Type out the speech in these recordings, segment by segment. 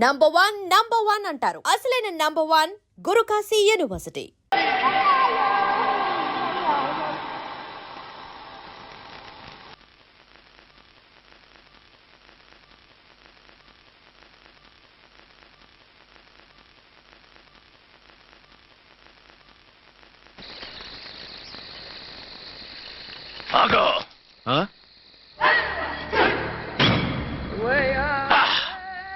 Number one అంటారు. అసలైన number one Gurukashi university.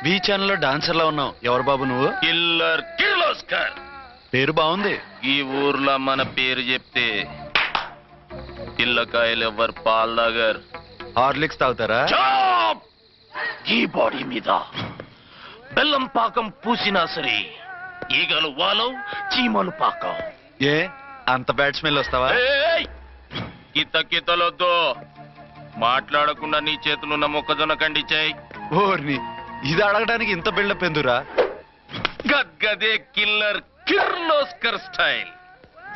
B ఛానల్లో డాన్సర్లా ఉన్నావు. ఎవరు బాబు నువ్వు? కిల్లర్ కిర్లోస్కర్. పేరు బాగుంది. ఈ ఊర్లో మన పేరు చెప్తే పిల్లకాయలు ఎవరు పాల్ దగ్గర హార్లిక్స్ తాగుతారా? ఈ బాడీ మీద బెల్లం పాకం పూసినా సరే ఈగలు వాలవు, చీమలు పాకం. ఏ అంత బ్యాడ్ స్మెల్ వస్తావా? కితలొద్దు. మాట్లాడకుండా నీ చేతులున్న మొక్కజొన్న కండిచాయి. ఓర్ని, ఇది అడగడానికి ఇంత బిల్డప్ ఎందురా? గద్గదే కిల్లర్ కిర్లోస్కర్ స్టైల్.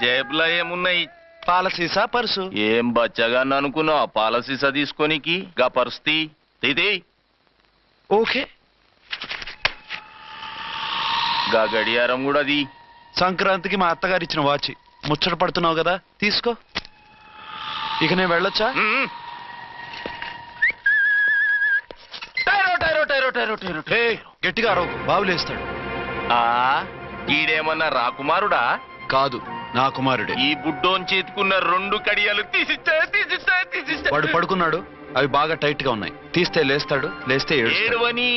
జేబులో ఏమున్నాయి? పాలసీసా పర్సు? ఏం బచ్చగా అనుకున్నావు పాలసీసా తీసుకోనికి? గా పరిస్థితి ఇది ఓకే. గా గడియారం కూడా అది. సంక్రాంతికి మా అత్తగారు ఇచ్చిన వాచ్. ముచ్చట పడుతున్నావు కదా, తీసుకో. ఇక నేను వెళ్ళొచ్చా? గట్టిగా అరవ, బావులేస్తాడు. ఈడేమన్నా రాకుమారుడా? కాదు, నా కుమారుడే. ఈ బుడ్డోన్ చేతుకున్న 2 కడియాలు తీసిచ్చా. వాడు పడుకున్నాడు, అవి బాగా టైట్ గా ఉన్నాయి. తీస్తే లేస్తాడు, లేస్తే ఏడువని.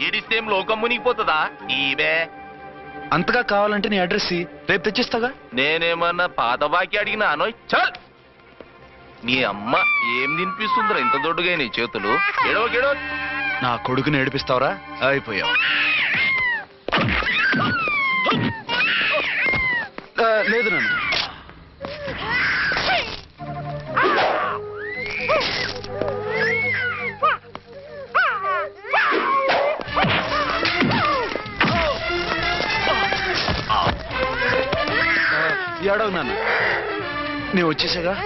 ఏడిస్తే లోకం మునిగిపోతుందా? ఈబే అంతగా కావాలంటే నీ అడ్రస్ రేపు తెచ్చిస్తాగా. నేనేమన్నా పాత బాకి అడిగినా అనోయ్. చల్, నీ అమ్మ ఏం తినిపిస్తుందిరా ఇంత దొడ్డుగా నీ చేతులు? ఎడవ నా కొడుకుని ఏడిపిస్తావరా? అయిపోయావు. లేదు నన్ను ఏడవు నాన్న, నేను వచ్చేసాగా.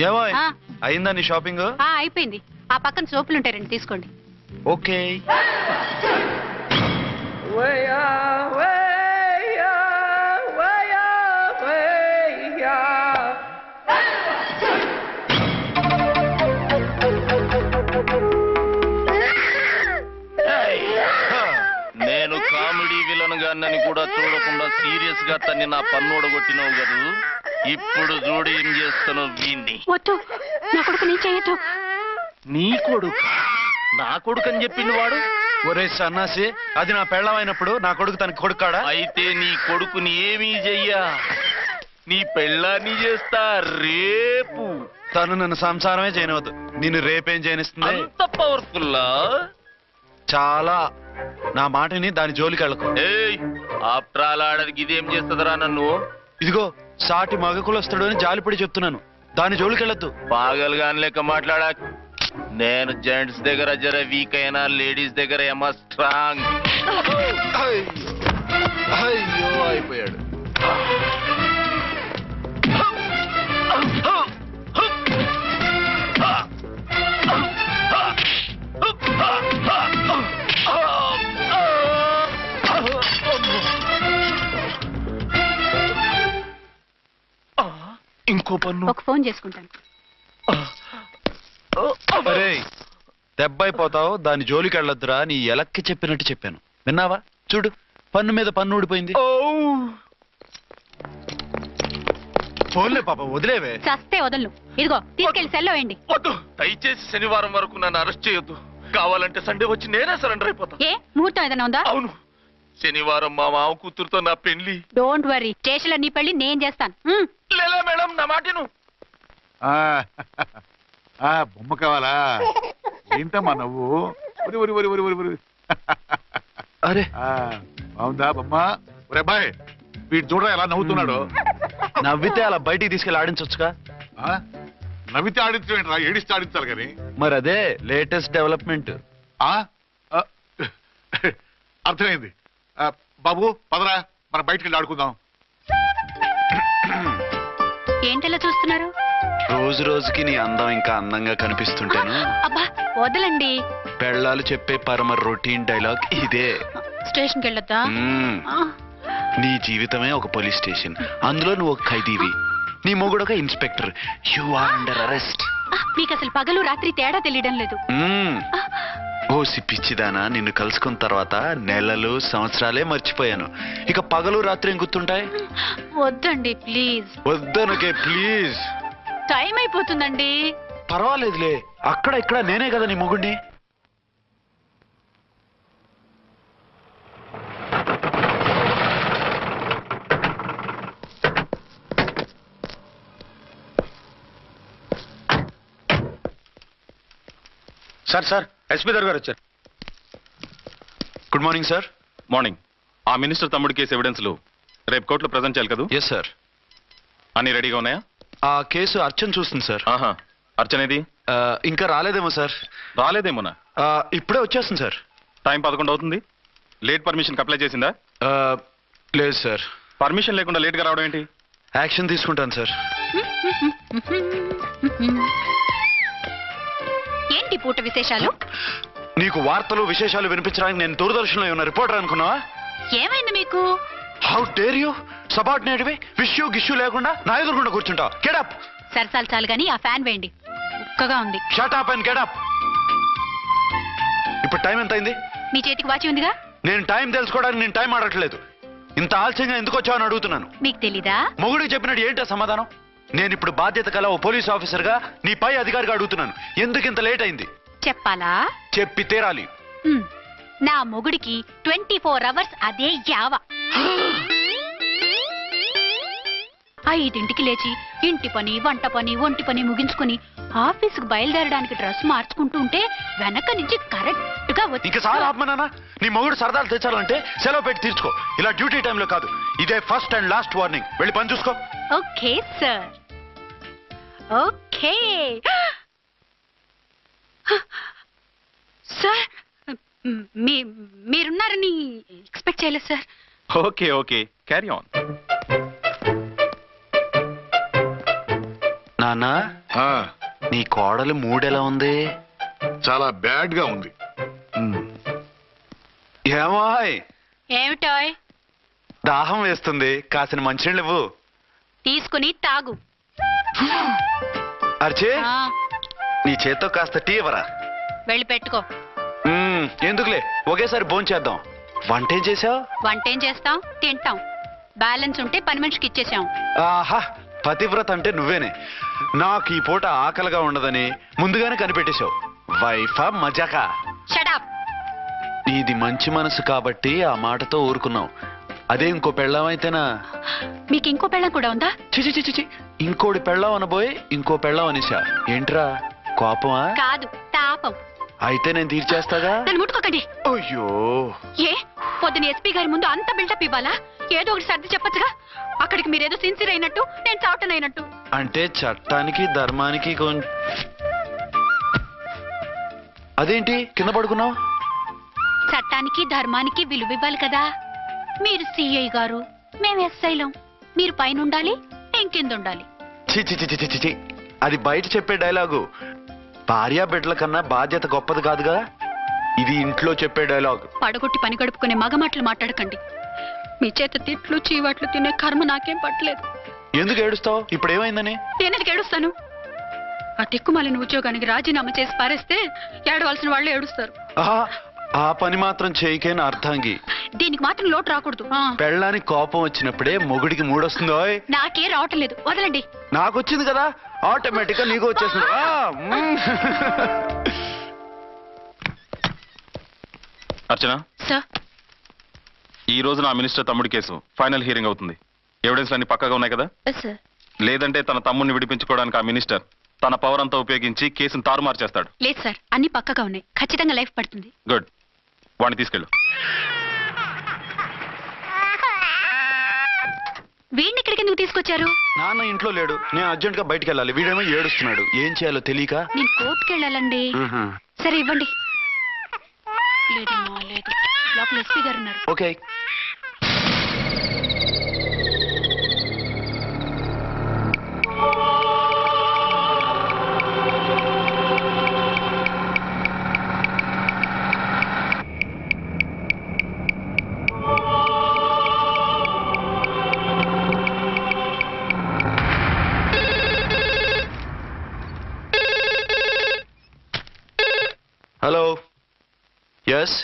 ఏమో అయిందా నీ షాపింగ్? అయిపోయింది. ఆ పక్కన సోపులుంటాయి, రండి తీసుకోండి. ఓకే. నేను కామెడీ విలన్ గాన్నని కూడా చూడకుండా సీరియస్ గా తన్ని నా పన్నోడు కొట్టినవు కదూ. ఇప్పుడు చూడు ఏం చేస్తాను వీణ్ణి. వద్దు, నా కొడుకు నీ చేయొద్దు. నీ కొడుకు? నా కొడుకు అని చెప్పింది వాడు. ఒరే సన్నాసి, అది నా పెళ్ళమైనప్పుడు నా కొడుకు తనకి కొడుకాడా? అయితే నీ కొడుకుని ఏమీ చెయ్యా, నీ పెళ్ళాన్ని చేస్తా రేపు. తను నన్ను సంసారమే చేయనవద్దు, నిన్ను రేపేం చేయనిస్తుంది? అంత పవర్ఫుల్లా? చాలా. నా మాటని దాని జోలికి వెళ్ళకు. ఆఫ్టర్ ఆల్ ఆడదికి ఇదేం చేస్తుందిరా నన్ను? ఇదిగో సాటి మగకులు వస్తాడు అని జాలిపడి చెప్తున్నాను, దాని జోలికి వెళ్ళొద్దు. పాగలుగాని లెక్క మాట్లాడా. నేను జెంట్స్ దగ్గర జర వీక్ అయినా లేడీస్ దగ్గర ఏమో స్ట్రాంగ్. అయ్యో అయిపోయాడు. ఇంకో పన్ను. ఒక ఫోన్ చేసుకుంటాను. అరే దెబ్బైపోతావు, దాని జోలికి వెళ్ళొద్దురా. నీ ఎలక్కి చెప్పినట్టు చెప్పాను, విన్నావా? చూడు, పన్ను మీద పన్ను ఊడిపోయింది. ఫోన్లే పాప, వదిలేవే. చస్తే వదలను. ఇదిగో తీసుకెళ్లి సెల్లో వేయండి. వద్దు, దయచేసి శనివారం వరకు నన్ను అరెస్ట్ చేయొద్దు. కావాలంటే సండే వచ్చి నేనే సరెండర్ అయిపోతా. ఏ ముహూర్తం ఏదైనా ఉందా? అవును, శనివారం మా మామ కూతురుతో నా పెళ్లి. డోంట్ వరీ, స్టేషన్ లో నీ పెళ్లి నేను చేస్తాను. లేలా మేడం, నా మాటను. బొమ్మ కావాలా? ఏంటమ్మా నవ్వు? అరే బాగుందా బొమ్మ? ఒరే బాయ్, వీడు చూడరా ఎలా నవ్వుతున్నాడు. నవ్వితే అలా బయటికి తీసుకెళ్ళి ఆడించొచ్చుగా. నవ్వితే ఆడించడం ఏంట్రా, ఏడిస్తే ఆడించాలి కానీ. మరి అదే లేటెస్ట్ డెవలప్మెంట్. ఆ? ఆ, అర్థమైంది. బాబు పదరా, మనం బయటికి వెళ్ళి ఆడుకుందాం. ఏంటలా చూస్తున్నారు? రోజు రోజుకి నీ అందం ఇంకా అందంగా కనిపిస్తుంటాను. అబ్బా వదలండి. పెళ్ళాలు చెప్పే పరమ రొటీన్ డైలాగ్ ఇదే. స్టేషన్కి వెళ్ళొద్దా? మ్మ్. నీ జీవితమే ఒక పోలీస్ స్టేషన్, అందులో నువ్వు ఒక ఖైదీవి, నీ మొగుడు ఒక inspector. You are under arrest. మీకు అసలు పగలు రాత్రి తేడా తెలియడం లేదు. ఓ పిచ్చిదానా, నిన్ను కలుసుకున్న తర్వాత నెలలు సంవత్సరాలే మర్చిపోయాను. ఇక పగలు రాత్రి ఏం గుర్తుంటాయి? వద్దండి ప్లీజ్. వద్దనకే ప్లీజ్. టైం అయిపోతుందండి. పర్వాలేదులే, అక్కడ ఇక్కడ నేనే కదా నీ మొగుడిని. సార్ సార్ ఎస్పీ గారు వచ్చారు. Good morning sir. మార్నింగ్. ఆ మినిస్టర్ తమ్ముడి కేసు ఎవిడెన్స్లు రేపు కోర్టులో ప్రజెంట్ చేయాలి కదా? Yes sir. అన్ని రెడీగా ఉన్నాయా? ఆ కేసు అర్చన్ చూస్తుంది సార్. ఆహా. అర్చనేది? ఇంకా రాలేదేమో సార్. రాలేదేమోనా? ఇప్పుడే వచ్చేస్తుంది సార్. టైం 11 అవుతుంది. లేట్ పర్మిషన్ అప్లై చేసిందా? లేదు సార్. పర్మిషన్ లేకుండా లేట్గా రావడం ఏంటి? యాక్షన్ తీసుకుంటాను సార్. ఏంటి పూట విశేషాలు? నీకు వార్తలు విశేషాలు వినిపించడానికి నేను దూరదర్శన్లో ఉన్న రిపోర్టర్ అనుకున్నావా? ఏమైంది మీకు? హౌ డేర్ యూ, సబార్డినేట్వి, విష్యూ గిష్యూ లేకుండా నా ఎదురుకుండా కూర్చుంటావు. Get up. సరసాలు చాలు గాని ఆ ఫ్యాన్ వేయండి, ఉక్కగా ఉంది. Shut up and get up. ఇప్పుడు టైం ఎంత అయింది? మీ చేతికి వాచి ఉందిగా. నేను టైం తెలుసుకోవడానికి నేను టైం ఆడట్లేదు. ఇంత ఆలస్యంగా ఎందుకు వచ్చావని అడుగుతున్నాను. మీకు తెలీదా? మొగుడికి చెప్పినట్టు ఏంటో సమాధానం? నేను ఇప్పుడు బాధ్యత కల ఓ పోలీస్ ఆఫీసర్ గా నీ పై అధికారిగా అడుగుతున్నాను, ఎందుకు ఇంత లేట్ అయింది? చెప్పాలా? చెప్పి తీరాలి. నా మొగుడికి 24 అవర్స్ అదే యావ. 5ంటికి లేచి ఇంటి పని, వంట పని, ఒంటి పని ముగించుకుని ఆఫీసుకు బయలుదేరడానికి డ్రెస్ మార్చుకుంటూ ఉంటే వెనక నుంచి కరెక్ట్ గా ఇంకా చాలా ఆత్మనానా. నీ మొగుడు సరదాలు తెచ్చాలంటే సెలవు పెట్టి తీర్చుకో. ఇలా డ్యూటీ టైంలో కాదు. ఇదే ఫస్ట్ అండ్ లాస్ట్ వార్నింగ్. వెళ్ళి పని చూసుకో. Okay sir. Okay sir. మీరున్నారని ఎక్స్పెక్ట్ చేయలేదు sir. Okay okay, carry on. నాన్నా, ఆ, నీ కోడలు మూడెలా ఉంది? చాలా బ్యాడ్ గా ఉంది. ఏమాయ్, ఏమిటాయ్? దాహం వేస్తుంది, కాసిన మంచినీళ్ళు ఇవ్వు. తీసుకుని తాగు. అర్చే, ఆ, నీ చేత్తో కాస్త టీ ఇవ్వరా. వెళ్ళి పెట్టుకో. ఎందుకులే, ఒకేసారి భోంచేద్దాం. వంటేం చేసావు? వంటేం చేస్తాం, తింటాం. బ్యాలెన్స్ ఉంటే పని మనిషికి ఇచ్చేసాం. ఆహా, పతివ్రత అంటే నువ్వేనే. నాకు ఈ పూట ఆకలిగా ఉండదని ముందుగానే కనిపెట్టేశావు. వైఫా మజాకా? షడప్. నీది మంచి మనసు కాబట్టి ఆ మాటతో ఊరుకున్నావు. అదే ఇంకో పెళ్ళాం అయితేనా? మీకు ఇంకో పెళ్ళం కూడా ఉందా? చిచి చిచి చి, ఇంకోటి పెళ్ళాం అనబోయి ఇంకో పెళ్ళాం అనేసా. ఏంట్రా కోపమా? కాదు, తాపం. అయితే నేను తీర్చేస్తాగా. నన్ను ముట్టుకోకండి. అయ్యో, ఏ పొద్దున ఎస్పీ గారి ముందు అంత బిల్డప్ ఇవ్వాలా? ఏదో ఒకటి సర్ది చెప్పచ్చుగా. అక్కడికి మీరేదో సిన్సియర్ అయినట్టు, నేను చావటం అయినట్టు. అంటే చట్టానికి ధర్మానికి అదేంటి కింద పడుకున్నావు? చట్టానికి ధర్మానికి విలువ ఇవ్వాలి కదా. మీరు సిఐ గారు, మేము ఎస్ఐలం. మీరు పైన ఉండాలి, నేను కింద ఉండాలి. చి చి చి చి చి చి. అది బయట చెప్పే డైలాగు. భార్యా బిడ్డల కన్నా బాధ్యత గొప్పది కాదుగా. ఇది ఇంట్లో చెప్పే డైలాగ్. పడగొట్టి పని గడుపుకునే మగమాటలు మాట్లాడకండి. మీ చేత తిట్లు చీవాట్లు తినే కర్మ నాకేం పట్టలేదు. ఎందుకు ఏడుస్తావు? ఇప్పుడు ఏమైందని? నేనెందుకు ఏడుస్తాను? ఆ తిక్కుమాలిన ఉద్యోగానికి రాజీనామా చేసి పారేస్తే ఏడవలసిన వాళ్ళు ఏడుస్తారు. ఆహా, ఆ పని మాత్రం చేయకేన అర్థంగి. దీనికి మాత్రం లోటు రాకూడదు. పెళ్ళానికి కోపం వచ్చినప్పుడే మొగుడికి మూడొస్తుందో? నాకే రావటం లేదు, వదలండి. నాకు వచ్చింది కదా, ఆటోమేటిక్ గా నీకు వచ్చేసింది. అర్చన, సార్, ఈ రోజు నా మినిస్టర్ తమ్ముడి కేసు ఫైనల్ హియరింగ్ అవుతుంది. ఎవిడెన్స్ అన్ని పక్కగా ఉన్నాయి కదా? సార్. లేదంటే తన తమ్ముడిని విడిపించుకోవడానికి ఆ మినిస్టర్ తన పవర్ అంతా ఉపయోగించి కేసును తారుమారు చేస్తాడు. లేదు సార్, అన్ని పక్కగా ఉన్నాయి. ఖచ్చితంగా లైఫ్ పడుతుంది. గుడ్, వాడిని తీసుకెళ్ళు. వీడిని ఇక్కడికి ఎందుకు తీసుకొచ్చారు? నాన్న ఇంట్లో లేడు, నేను అర్జెంట్ గా బయటికి వెళ్ళాలి. వీడేమో ఏడుస్తున్నాడు, ఏం చేయాలో తెలియక. నేను కోర్టుకి వెళ్ళాలండి. సరే ఇవ్వండి. లేదమ్మా లేదు, లోపల ఎస్పీ గారు ఉన్నారు. ఓకే. హలో. ఎస్.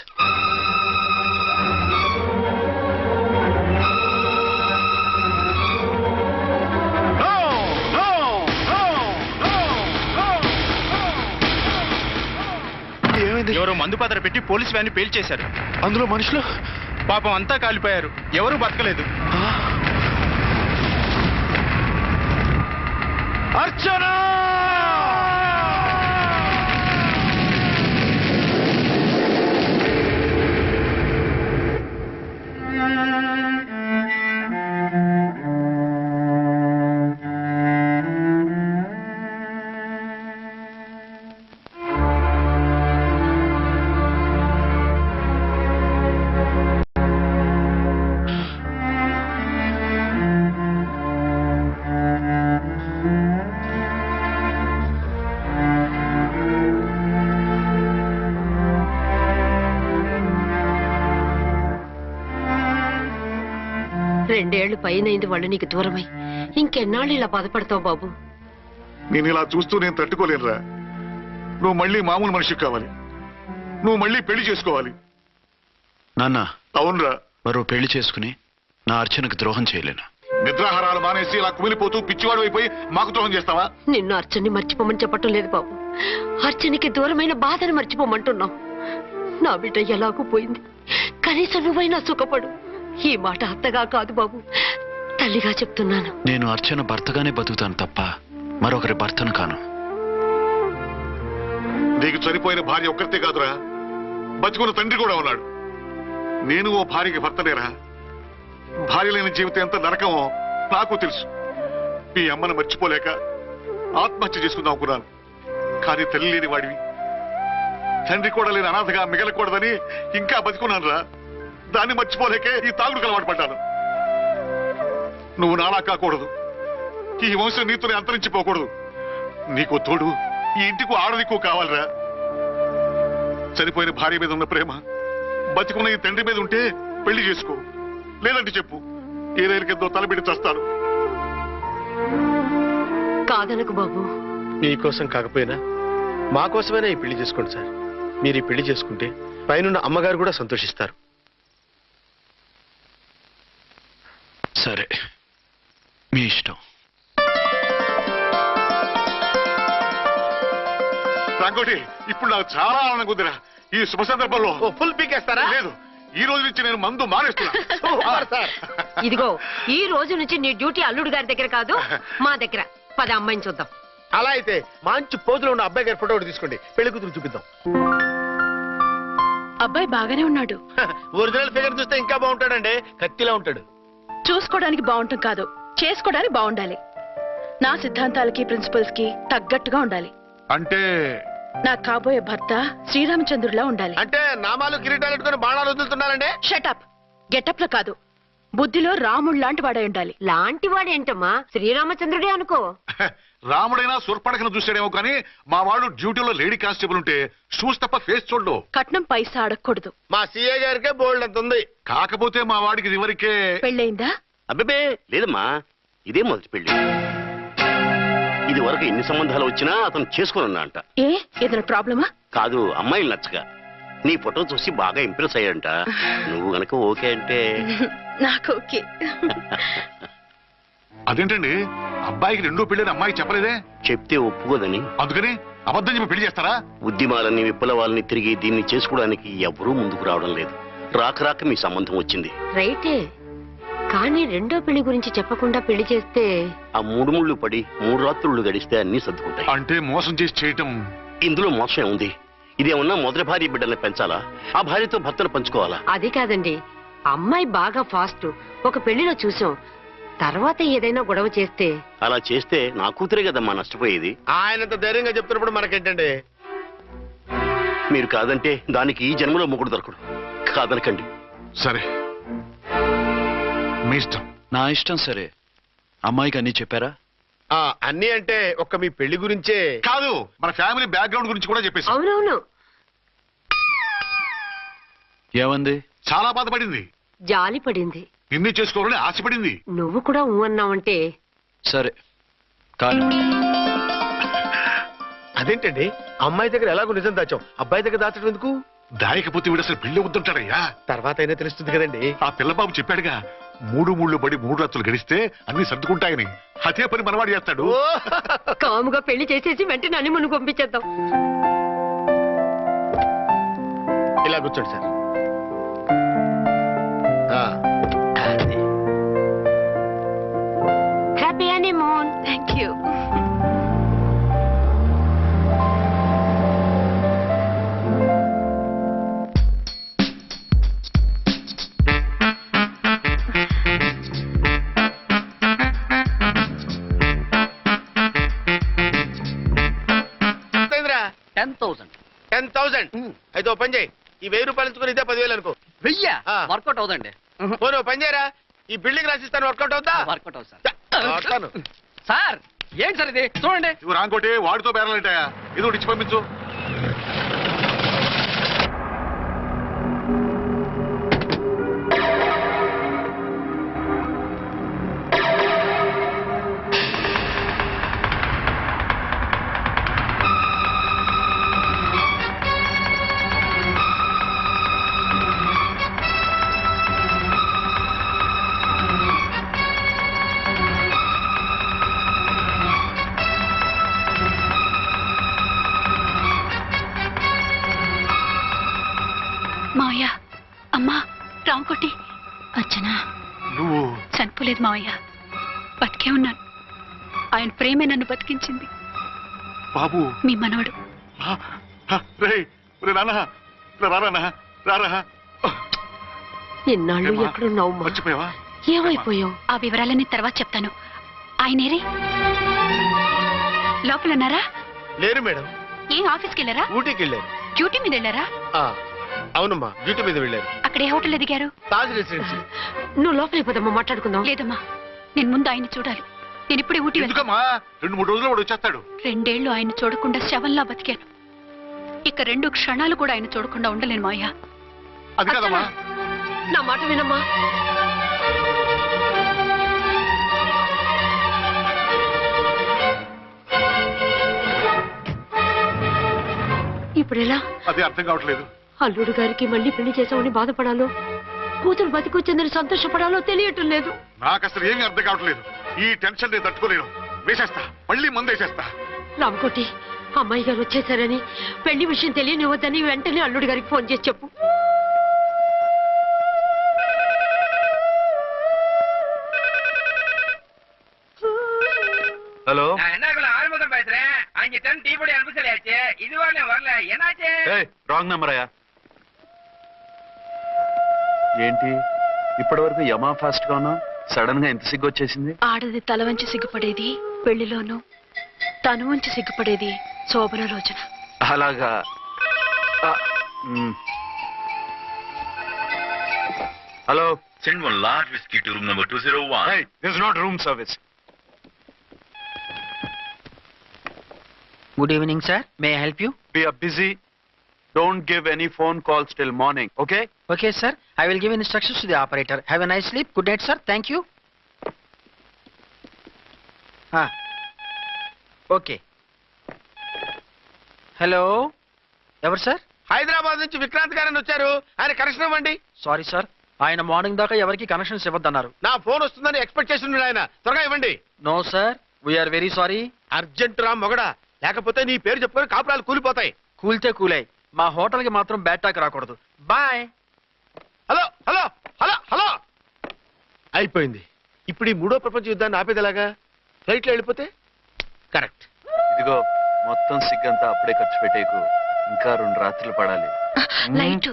ఏమైంది? ఎవరో మందు పాత్ర పెట్టి పోలీస్ వ్యాన్ పేల్చేశారు. అందులో మనుషులు పాపం అంతా కాలిపోయారు, ఎవరూ బతకలేదు. అర్చన! రెండేళ్లు పైనైంది వాళ్ళు నీకు దూరమై. ఇంకెన్నాళ్ళు ఇలా బాధపడతావు బాబు? నేను ఇలా చూస్తూ నేను తట్టుకోలేనురా. నువ్వు మళ్ళీ మామూలు మనిషి కావాలి, నువ్వు మళ్ళీ పెళ్లి చేసుకోవాలి. నాన్న, అవునరా. మరో పెళ్లి చేసుకుని నా అర్చనకు ద్రోహం చేయలేను. నిద్రాహారాలు మానేసి ఇలా కుమిలిపోతూ పిచ్చివాడు అయిపోయి మాకు ద్రోహం చేస్తావా? నిన్ను అర్చన్ని మర్చిపోమని చెప్పటం లేదు బాబు. అర్చనికి దూరమైన బాధను మర్చిపోమంటున్నావు. నా బిడ్డ ఎలాగూ పోయింది, కనీసం నువ్వైనా సుఖపడు. ఈ మాట అత్తగా కాదు బాబు, తల్లిగా చెప్తున్నాను. నేను అర్చన భర్తగానే బతుకుతాను తప్ప మరొకరి భర్తను కాను. నీకు చనిపోయిన భార్య ఒక్కరితే కాదురా, బతుకున్న తండ్రి కూడా ఉన్నాడు. నేను ఓ భార్యకి భర్తనేరా. భార్య లేని జీవితం ఎంత నరకమో నాకు తెలుసు. మీ అమ్మను మర్చిపోలేక ఆత్మహత్య చేసుకుందాం అనుకున్నాను. కానీ తల్లి లేని వాడివి, తండ్రి కూడా లేని అనాథగా మిగలకూడదని ఇంకా బతుకున్నాను రా. దాన్ని మర్చిపోలేకే ఈ తాగుడుకు అలవాటు పడ్డాను. నువ్వు నాలా కాకూడదు, ఈ వంశం నీతోనే అంతరించిపోకూడదు. నీకు తోడు ఈ ఇంటికి ఆడదికు కావాలిరా. చనిపోయిన భార్య మీద ఉన్న ప్రేమ బతికున్న ఈ తండ్రి మీద ఉంటే పెళ్లి చేసుకో, లేదంటే చెప్పు, ఏ రైలుకెంతో తలబెట్టి చేస్తాను. కాదనకు బాబు. మీకోసం కాకపోయినా మా కోసమైనా ఈ పెళ్లి చేసుకోండి సార్. మీరు ఈ పెళ్లి చేసుకుంటే పైనున్న అమ్మగారు కూడా సంతోషిస్తారు. సరే, మీ ఇష్టం. రంగోటి, ఇప్పుడు నాకు చాలా ఆనందంగా ఉందిరా. ఈ శుభ సందర్భంలో ఫుల్ పీకేస్తారా? లేదు, ఈ రోజు నుంచి నేను మందు మానేస్తున్నా. ఇదిగో, ఈ రోజు నుంచి నీ డ్యూటీ అల్లుడు గారి దగ్గర కాదు, మా దగ్గర. పద అమ్మాయిని చూద్దాం. అలా అయితే మంచి పోజులో ఉన్న అబ్బాయి గారి ఫోటో ఒకటి తీసుకోండి, పెళ్లి కూతురు చూపిద్దాం. అబ్బాయి బాగానే ఉన్నాడు. ఒరిజినల్ ఫిగర్ చూస్తే ఇంకా బాగుంటాడండి, కత్తిలా ఉంటాడు. చూసుకోవడానికి బాగుంటాం కాదు, చేసుకోవడానికి బాగుండాలి. నా సిద్ధాంతాలకి ప్రిన్సిపల్స్ కి తగ్గట్టుగా ఉండాలి. అంటే నా కాబోయే భర్త శ్రీరామచంద్రులా ఉండాలి. అంటే నామాలు కిరీటాలు పెట్టుకుని బాణాలు వదులుతున్నారండి. షటప్. గెటప్ లో కాదు, బుద్ధిలో రాముడు లాంటి వాడై ఉండాలి. లాంటి వాడేంటమ్మా, శ్రీరామచంద్రుడే అనుకో. రాముడైనా సుర్పడకను చూసాడేమో కానీ మా వాడు డ్యూటీలో లేడీ కానిస్టేబుల్ ఉంటే షూస్ తప్ప ఫేస్ చూడడు. కట్నం పైసా అడగకూడదు. మా సీఏ గారికే బోల్డ్ అంత ఉంది. కాకపోతే మా వాడికి ఇదివరకే పెళ్ళయిందా? అబ్బే లేదమ్మా, ఇదే మొదటి పెళ్లి. ఇది వరకు ఎన్ని సంబంధాలు వచ్చినా అతను చేసుకున్నా అంట. ఏ ఏదైనా ప్రాబ్లమా? కాదు, అమ్మాయిలు నచ్చగా నీ ఫోటో చూసి బాగా ఇంప్రెస్ అయ్యాడంట. నువ్వు గనక ఓకే అంటే నాకు ఓకే. అదేంటండి, అబ్బాయికి రెండో పెళ్లి అమ్మాయికి చెప్పలేదే? చెప్తే ఒప్పుకోదని. అందుకని అబద్ధం చెప్పి పెళ్లి చేస్తారా? ఉద్యమాలని విప్లవాలని తిరిగి దీన్ని చేసుకోవడానికి ఎవరూ ముందుకు రావడం లేదు. రాక రాక మీ సంబంధం వచ్చింది. రైటే, కానీ రెండో పెళ్లి గురించి చెప్పకుండా పెళ్లి చేస్తే ఆ 3 ముళ్ళు పడి 3 రాత్రుళ్ళు గడిస్తే అన్ని సర్దుకుంటాయి. అంటే మోసం చేసి చేయటం. ఇందులో మోసం ఉంది. ఇదేమన్నా మొదటి భార్య బిడ్డల్ని పెంచాలా, ఆ భార్యతో భర్తను పంచుకోవాలా? అది కాదండి, అమ్మాయి బాగా ఫాస్ట్. ఒక పెళ్లిలో చూసాం, తర్వాత ఏదైనా గొడవ చేస్తే అలా చేస్తే నా కూతురే కదమ్మా నష్టపోయేది. ఆయనంత ధైర్యంగా చెప్తున్నప్పుడు మనకేంటండి? మీరు కాదంటే దానికి ఈ జన్మలో మొగుడు దొరకడు. కాదనకండి. సరే, మీ ఇష్టం. నా ఇష్టం సరే. అమ్మాయికి అన్నీ చెప్పారా? అన్నీ అంటే ఒక్క మీ పెళ్లి గురించే కాదు, మన ఫ్యామిలీ బ్యాక్గ్రౌండ్ గురించి కూడా చెప్పేసి అవునవును ఏమంది? చాలా బాధపడింది. జాలి పడింది. నిన్నే చేసుకోవాలని ఆశపడింది. నువ్వు కూడా ఊ అన్నావంటే సరే కానీ అదేంటండి? అమ్మాయి దగ్గర ఎలాగో నిజం దాచాం, అబ్బాయి దగ్గర దాచడం ఎందుకు? దాయకపోతే వీడు అసలు పెళ్లి వద్దుంటాడయ్యా. తర్వాత అయినా తెలుస్తుంది కదండి. ఆ పిల్లబాబు చెప్పాడుగా, 3 పడి 3 రాత్రులు గడిస్తే అన్ని సర్దుకుంటాయని. అదే పని మనవాడు చేస్తాడు. కాముగా పెళ్లి చేసేసి వెంటనే అన్ని మును పంపించేద్దాం. ఇలా కూర్చోండి sir. Happy honeymoon. Thank you. అయితే ఓ పని చేయి, ఈ 1000 రూపాయలు ఇచ్చుకుని ఇదే 10,000 అనుకో. వర్కౌట్ అవుదండి. పోనీ ఓ పని చేయరా, ఈ బిల్డింగ్ రాసిస్తాను, వర్కౌట్ అవుతా? వర్కౌట్ అవుతుంది సార్. సార్ ఏంటి సార్ ఇది? చూడండి. ఇవి రాంకోటి వాడితో బేరాలంటాయా? ఇది ఒకటి ఇచ్చి పంపించు. మావయ్య, అమ్మా, రాంకోటి. అచ్చనా? నువ్వు చనిపోలేదు మావయ్య, బతికే ఉన్నాను. ఆయన ప్రేమే నన్ను బతికించింది. బాబు, మీ మనవడు. రారా. ఇన్నాళ్ళు ఎక్కడున్నావు? మర్చిపోయావా? ఏమైపోయావు? ఆ వివరాలన్నీ తర్వాత చెప్తాను. ఆయనేరే లోపలన్నారా? లేరు మేడం. ఏ ఆఫీస్కి వెళ్ళారా? ఊటీకి వెళ్ళారు. డ్యూటీ మీద వెళ్ళారా? అవునమ్మా, డ్యూటీ మీద వెళ్ళారు. అక్కడ ఏ హోటల్ ఎదిగారు? తాజ్ రెసిడెన్సీ. నువ్వు లోపలికి పోదమ్మా, మాట్లాడుకుందాం. లేదమ్మా, నేను ముందు ఆయన్ని చూడాలి. నేను ఇప్పుడే ఊటీ వెళ్తాను. ఎందుకమ్మా? 2-3 రోజుల్లో వాడు వచ్చేస్తాడు. 2 ఏళ్లు ఆయన చూడకుండా శవంలా బతికాను. ఇక 2 క్షణాలు కూడా ఆయన చూడకుండా ఉండలేను మాయా. అది కాదమ్మా. నా మాట వినమ్మా. ఇప్పుడెలా? అదే అర్థం కావట్లేదు. అల్లుడు గారికి మళ్ళీ పెళ్లి చేసామని బాధపడాలో, కూతురు బతికొచ్చిందని సంతోషపడాలో తెలియటం లేదు. నాకు అసలు ఏమీ అర్థం కావట్లేదు. ఈ టెన్షన్ నేను తట్టుకోలేను. వేసేస్తా, మళ్ళీ మందేసేస్తా. రామకోటి, అమ్మాయి గారు వచ్చేసారని, పెళ్లి విషయం తెలియనివ్వద్దని వెంటనే అల్లుడి గారికి ఫోన్ చేసి చెప్పు. ஹலோ, ஆறுமுகம் பேசுறேன். அங்க டன் டீ பொடி அனுப்ப சொல்லியாச்சு. இது வரல. என்னாச்சு? రాంగ్ నెంబర్ అయ్యా. ఏంటి ఇప్పటి వరకు యమా ఫాస్ట్ గా ఉన్నావు, సడన్ గా ఎంత సిగ్గు వచ్చేసింది? ఆడది తల వంచి సిగ్గుపడేది పెళ్లిలోనూ, తను వంచి సిగ్గుపడేది శోభన రోజున. అలాగా. Hello, Send one large whiskey to room number 201. hey, this is not room service. Good evening, sir. May I help you? We are busy. Don't give any phone calls till morning, okay? Okay, sir. I will give instructions to the operator. Have a nice sleep. Good night, sir. Thank you. Okay. Hello. ఎవరు sir? Hyderabad నుంచి విక్రాంత్ గారని వచ్చారు. ఆయన connection ఇవ్వండి. Sorry sir, ఆయన morning దాకా ఎవరికి connections ఇవ్వద్దన్నారు. నా ఫోన్ వస్తుందని ఎక్స్పెక్ట్ చేస్తున్నాడు ఆయన. త్వరగా ఇవ్వండి. No sir, we are very sorry. Urgent రా మొగడా, లేకపోతే నీ పేరు చెప్పుకొని కాపురాలు కూలిపోతాయి. కూల్తే కూలాయి, మా హోటల్కి మాత్రం బ్యాడ్ టాక్ రాకూడదు. Bye. Hello hello hello hello. అయిపోయింది. ఇప్పుడు ఈ 3వ ప్రపంచ యుద్ధాన్ని ఆపేది ఎలాగా? ఫ్లైట్లో వెళ్ళిపోతే కరెక్ట్. ఇదిగో మొత్తం సిగ్గంతా అప్పుడే ఖర్చు పెట్టేకు. ఇంకా 2 రాత్రులు పడాలి. లైట్.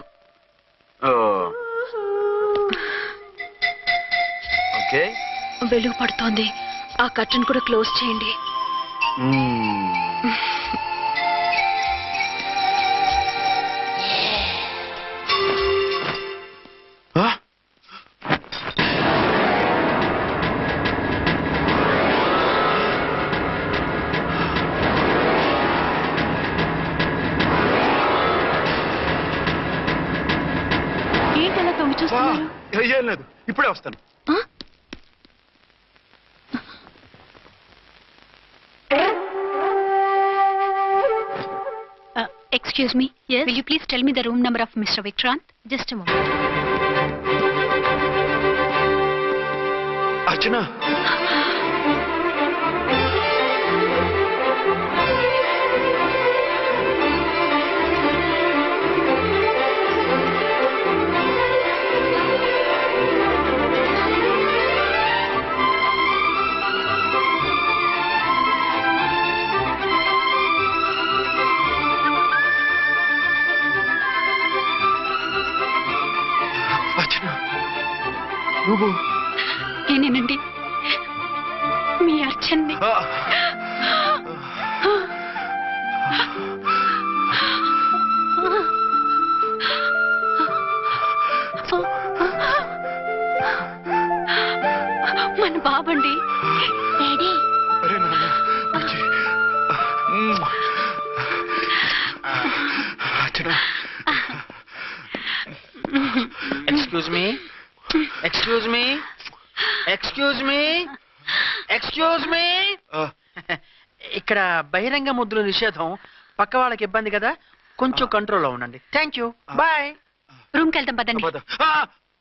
ఓకే, వెలుగు పడుతోంది. ఆ కర్టన్ కూడా క్లోజ్ చేయండి. ఏంటలా తొంగి చూస్తున్నారు? ఏం లేదు, ఇప్పుడే వస్తాను. Excuse me. Yes. Will you please tell me the room number of Mr. Vikrant? Just a moment. అర్చన, అర్చన, నువ్వు నేనేనండి, మీ అర్చన్ని. మన బాబండి. డాడీ. అరే నాన్న, బుజ్జి. Archana, excuse me, excuse me, excuse me, excuse me. ఇక్కడ బహిరంగ ముద్దుల నిషేధం, పక్క వాళ్ళకి ఇబ్బంది కదా, కొంచెం కంట్రోల్లో ఉండండి. Thank you, bye. రూమ్కి వెళ్తాం పదండి.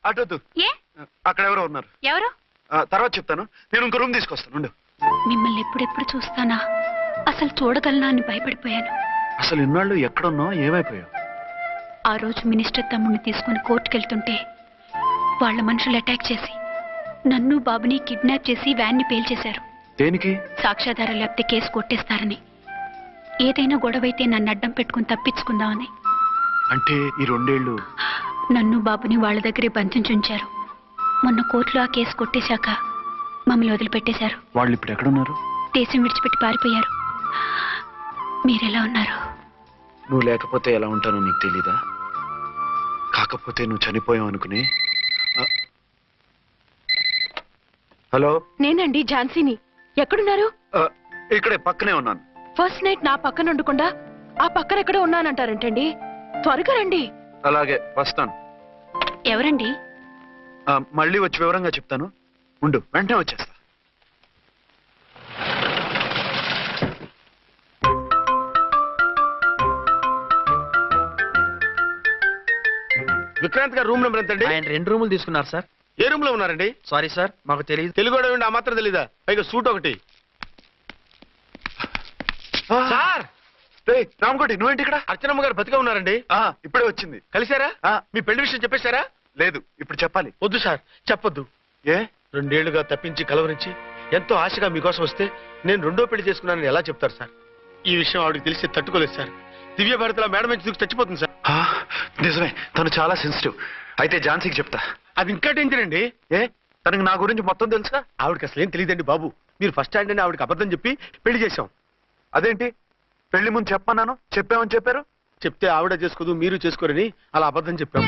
అటొద్దు, ఏ? అక్కడ ఎవరో ఉన్నారు. ఎవరు? తర్వాత చెప్తాను. నేను ఇంకో రూమ్ తీసుకొస్తాను, ఉండు. మిమ్మల్ని ఎప్పుడెప్పుడు చూస్తానా, అసలు చూడగలనా అని భయపడిపోయాను. అసలు ఇన్నాళ్ళు ఎక్కడున్నావు, ఏమైపోయావు? ఆ రోజు మినిస్టర్ తమ్ముడిని తీసుకుని కోర్టుకెళ్తుంటే వాళ్ళ మనుషులు అటాక్ చేసి నన్ను బాబుని కిడ్నాప్ చేసి వ్యాన్ని పేల్చేశారు. దేనికి? సాక్ష్యాధారం లేకపోతే కేసు కొట్టేస్తారని. ఏదైనా గొడవైతే నన్ను అడ్డం పెట్టుకుని తప్పించుకుందామని. అంటే ఈ 2 ఏళ్ళు నన్ను బాబుని వాళ్ళ దగ్గరే బంధించుంచారు. మొన్న కోర్టులో ఆ కేసు కొట్టేశాక మమ్మల్ని వదిలిపెట్టేశారు. వాళ్ళు ఇప్పుడు ఎక్కడున్నారు? దేశం విడిచిపెట్టి పారిపోయారు. మీరెలా ఉన్నారు? నువ్వు లేకపోతే ఎలా ఉంటానో నీకు తెలీదా? కాకపోతే నువ్వు చనిపోయావు అనుకుని. హలో, నేనండి ఝాన్సీని. ఎక్కడున్నారు? ఇక్కడే పక్కనే ఉన్నాను. ఫస్ట్ నైట్ నా పక్కన ఉండకుండా ఆ పక్కన ఎక్కడో ఉన్నానంటారంటండి. త్వరగా రండి. అలాగే వస్తాను. ఎవరండి? మళ్ళీ వచ్చి వివరంగా చెప్తాను, ఉండు, వెంటనే వచ్చేస్తా. విక్రాంత్ గారు రూమ్ నెంబర్ ఎంతండి? ఆయన 2 రూములు తీసుకున్నారు సార్. ఏ రూమ్ లో ఉన్నారండి? సారీ సార్, మాకు తెలియదు. తెలుగు ఆ మాత్రం తెలీదా? పైగా సూట్ ఒకటి. సార్, రామకోటి, నువ్వేంటి ఇక్కడ? అర్చనమ్మ గారు బతిగా ఉన్నారండి. ఇప్పుడే వచ్చింది. కలిసారా? మీ పెళ్లి విషయం చెప్పేశారా? లేదు, ఇప్పుడు చెప్పాలి. వద్దు సార్, చెప్పొద్దు. ఏ? 2 ఏళ్లుగా తప్పించి కలవరించి ఎంతో ఆశగా మీకోసం వస్తే నేను 2వ పెళ్లి చేసుకున్నానని ఎలా చెప్తారు సార్? ఈ విషయం ఆవిడకి తెలిసి తట్టుకోలేదు సార్. దివ్య భారతిలో మేడం నుంచి దూకి చచ్చిపోతుంది సార్. నిజమే, తను చాలా సెన్సిటివ్. అయితే ఝాన్సీకి చెప్తా. అది ఇంకా డేంజర్ అండి. ఏ? తనకి నా గురించి మొత్తం తెలుసా? ఆవిడకి అసలు ఏం తెలియదండి బాబు. మీరు ఫస్ట్ హ్యాండ్ అని ఆవిడకి అబద్ధం చెప్పి పెళ్లి చేశాం. అదేంటి? పెళ్లి ముందు చెప్పన్నాను, చెప్పామని చెప్పారు. చెప్తే ఆవిడ చేసుకోదు, మీరు చేసుకోరని అలా అబద్ధం చెప్పాం.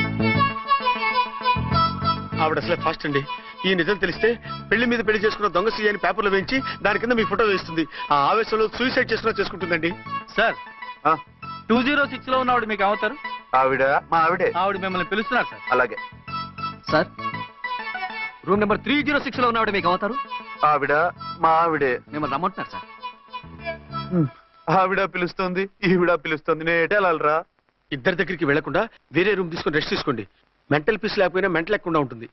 ఆవిడ అసలే ఫాస్ట్ అండి. ఈ నిజం తెలిస్తే పెళ్లి మీద పెళ్లి చేసుకున్న దొంగ సీ అని పేపర్లో వేయించి దాని కింద మీ ఫోటో వేస్తుంది. ఆ ఆవేశంలో సూసైడ్ చేసుకుంటుందండి. సార్, 206 లో ఉన్నవాడు మీకు అవుతారు? ఆవిడ మా ఆవిడే. ఆవిడ మిమ్మల్ని పిలుస్తున్నారు సార్. అలాగే సార్, రూమ్ నెంబర్ 306 లో ఉన్నవాడు మీకు అవుతారు? ఆవిడ మా ఆవిడే. మిమ్మల్ని రమ్మంటున్నారు సార్. ఆవిడ పిలుస్తుంది, ఈవిడ పిలుస్తుంది, నేను ఎటు వెళ్ళాలరా? ఇద్దరి దగ్గరికి వెళ్లకుండా వేరే రూమ్ తీసుకొని రెస్ట్ తీసుకోండి. మెంటల్ పీస్ లేకపోయినా మెంటల్ లేకుండా ఉంటుంది.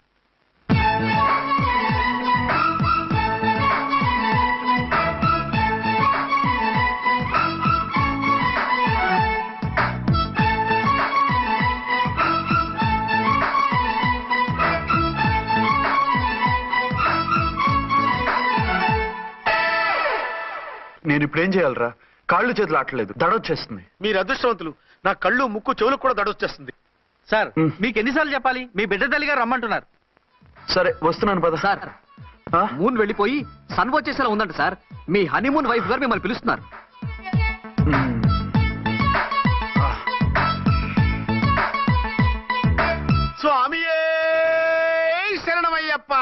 నేను ఇప్పుడు ఏం చేయాలరా? కాళ్ళు చేతులు ఆటలేదు, దడొచ్చేస్తుంది. మీరు అదృష్టవంతులు. నా కళ్ళు, ముక్కు, చెవులకు కూడా దడొచ్చేస్తుంది. సార్, మీకు ఎన్నిసార్లు చెప్పాలి? మీ బిడ్డ తల్లి గారు రమ్మంటున్నారు. సరే వస్తున్నాను పద. సార్, మూన్ వెళ్ళిపోయి సన్ వచ్చేసేలా ఉందంట సార్. మీ హనీమూన్ వైఫ్ గారు మిమ్మల్ని పిలుస్తున్నారు. స్వామియే శరణమయ్యప్ప.